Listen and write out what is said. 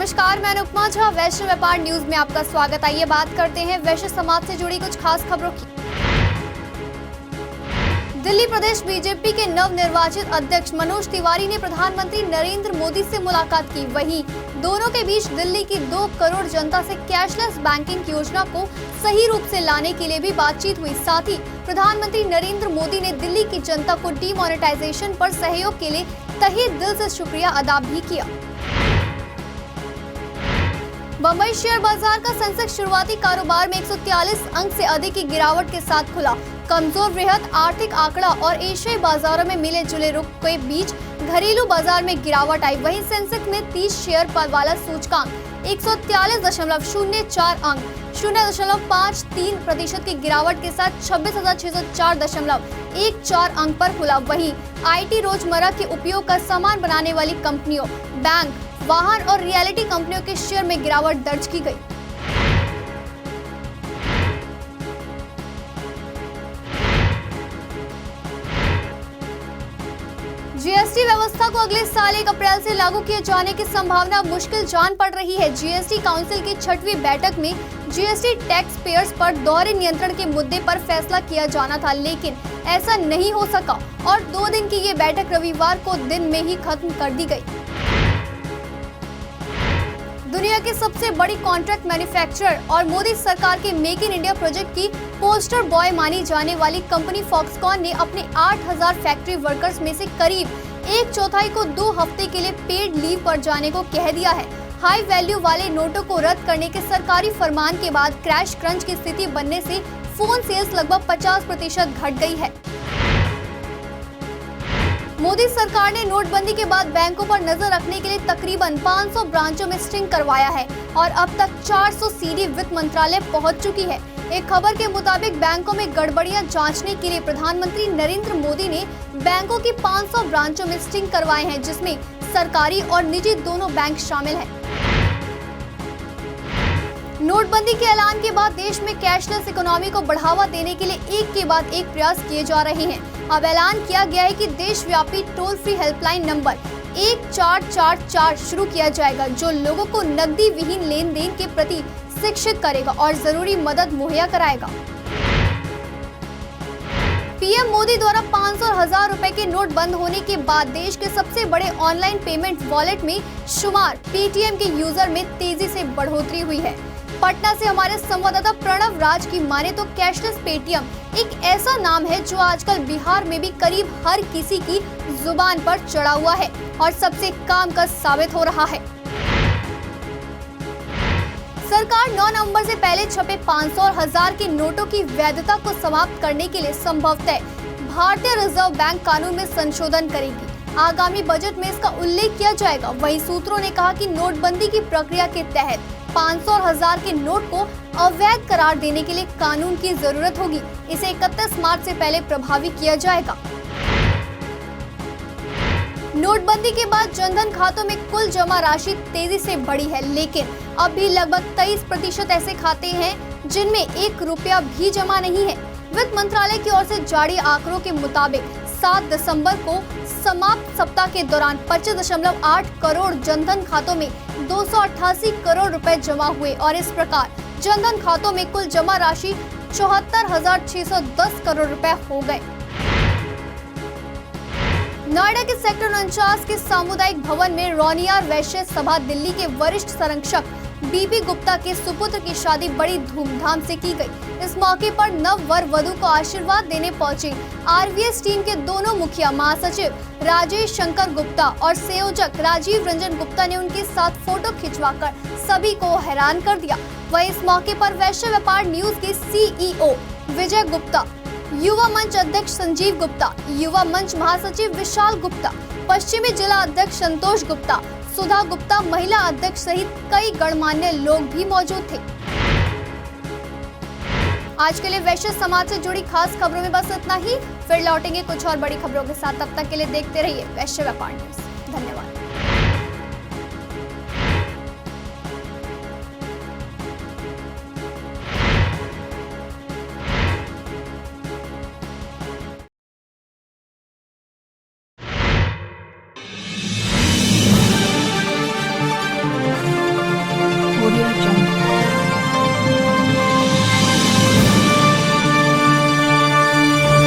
नमस्कार, मैं अनुपमा झा। वैश्य व्यापार न्यूज में आपका स्वागत। आइए बात करते हैं वैश्य समाज से जुड़ी कुछ खास खबरों की। दिल्ली प्रदेश बीजेपी के नवनिर्वाचित अध्यक्ष मनोज तिवारी ने प्रधानमंत्री नरेंद्र मोदी से मुलाकात की। वहीं दोनों के बीच दिल्ली की 2 करोड़ जनता से कैशलेस बैंकिंग योजना को सही रूप से लाने के लिए भी बातचीत हुई। साथ ही प्रधानमंत्री नरेंद्र मोदी ने दिल्ली की जनता को डीमोनेटाइजेशन पर सहयोग के लिए तहे दिल से शुक्रिया अदा भी किया। बम्बई शेयर बाजार का सेंसेक्स शुरुआती कारोबार में 143 अंक से अधिक की गिरावट के साथ खुला। कमजोर वृहद आर्थिक आंकड़ा और एशियाई बाजारों में मिले जुले रुख के बीच घरेलू बाजार में गिरावट आई। वहीं सेंसेक्स में 30 शेयर वाला सूचकांक 143.04 अंक 0.53% की गिरावट के साथ 26,604.14 अंक पर खुला। वहीं आईटी, रोजमर्रा के उपयोग का सामान बनाने वाली कंपनियों, बैंक, वाहन और रियलिटी कंपनियों के शेयर में गिरावट दर्ज की गई। जीएसटी व्यवस्था को अगले साल 1 अप्रैल से लागू किए जाने की संभावना मुश्किल जान पड़ रही है। जीएसटी काउंसिल की 6वीं बैठक में जीएसटी टैक्स पेयर्स पर दोहरे नियंत्रण के मुद्दे पर फैसला किया जाना था, लेकिन ऐसा नहीं हो सका और 2 दिन की ये बैठक रविवार को दिन में ही खत्म कर दी गई। दुनिया की सबसे बड़ी कॉन्ट्रैक्ट मैन्युफैक्चरर और मोदी सरकार के मेक इन इंडिया प्रोजेक्ट की पोस्टर बॉय मानी जाने वाली कंपनी फॉक्सकॉन ने अपने 8,000 फैक्ट्री वर्कर्स में से करीब 1/4 को 2 हफ्ते के लिए पेड लीव पर जाने को कह दिया है। हाई वैल्यू वाले नोटों को रद्द करने के सरकारी फरमान के बाद क्रैश क्रंच की स्थिति बनने से फोन सेल्स लगभग 50% घट गई है। मोदी सरकार ने नोटबंदी के बाद बैंकों पर नजर रखने के लिए तकरीबन 500 ब्रांचों में स्टिंग करवाया है और अब तक 400 सीडी वित्त मंत्रालय पहुंच चुकी है। एक खबर के मुताबिक बैंकों में गड़बड़ियां जांचने के लिए प्रधानमंत्री नरेंद्र मोदी ने बैंकों की 500 ब्रांचों में स्टिंग करवाए हैं, जिसमें सरकारी और निजी दोनों बैंक शामिल हैं। नोटबंदी के ऐलान के बाद देश में कैशलेस इकोनॉमी को बढ़ावा देने के लिए एक के बाद एक प्रयास किए जा रहे हैं। अब ऐलान किया गया है कि देशव्यापी टोल फ्री हेल्पलाइन नंबर 1444 शुरू किया जाएगा, जो लोगों को नकदी विहीन लेन देन के प्रति शिक्षित करेगा और जरूरी मदद मुहैया कराएगा। पीएम मोदी द्वारा 500 और 1000 रुपए के नोट बंद होने के बाद देश के सबसे बड़े ऑनलाइन पेमेंट वॉलेट में शुमार पेटीएम के यूजर में तेजी से बढ़ोतरी हुई है। पटना से हमारे संवाददाता प्रणव राज की माने तो कैशलेस पेटीएम एक ऐसा नाम है जो आजकल बिहार में भी करीब हर किसी की जुबान पर चढ़ा हुआ है और सबसे काम का साबित हो रहा है। सरकार 9 नवंबर से पहले छपे 500 और 1000 के नोटों की वैधता को समाप्त करने के लिए संभवतः भारतीय रिजर्व बैंक कानून में संशोधन करेगी। आगामी बजट में इसका उल्लेख किया जाएगा। वहीं सूत्रों ने कहा कि नोटबंदी की प्रक्रिया के तहत 500 और 1000 के नोट को अवैध करार देने के लिए कानून की जरूरत होगी। इसे 31 मार्च से पहले प्रभावी किया जाएगा। नोटबंदी के बाद जनधन खातों में कुल जमा राशि तेजी से बढ़ी है, लेकिन अब भी लगभग 23% ऐसे खाते हैं जिनमें 1 रुपया भी जमा नहीं है। वित्त मंत्रालय की ओर से जारी आंकड़ों के मुताबिक 7 दिसंबर को समाप्त सप्ताह के दौरान 25.8 करोड़ जनधन खातों में 288 करोड़ रुपए जमा हुए और इस प्रकार जनधन खातों में कुल जमा राशि 74,610 करोड़ रुपए हो गए। नोएडा के सेक्टर 49 के सामुदायिक भवन में रोनियार वैश्य सभा दिल्ली के वरिष्ठ संरक्षक बीपी गुप्ता के सुपुत्र की शादी बड़ी धूमधाम से की गई। इस मौके पर नव वर वधू को आशीर्वाद देने पहुंचे आरवीएस टीम के दोनों मुखिया महासचिव राजेश शंकर गुप्ता और संयोजक राजीव रंजन गुप्ता ने उनके साथ फोटो खिंचवाकर सभी को हैरान कर दिया। वहीं इस मौके पर वैश्य व्यापार न्यूज के सीईओ विजय गुप्ता, युवा मंच अध्यक्ष संजीव गुप्ता, युवा मंच महासचिव विशाल गुप्ता, पश्चिमी जिला अध्यक्ष संतोष गुप्ता, सुधा गुप्ता, महिला अध्यक्ष सहित कई गणमान्य लोग भी मौजूद थे। आज के लिए वैश्य समाज से जुड़ी खास खबरों में बस इतना ही। फिर लौटेंगे कुछ और बड़ी खबरों के साथ। तब तक के लिए देखते रहिए वैश्य व्यापार न्यूज। धन्यवाद।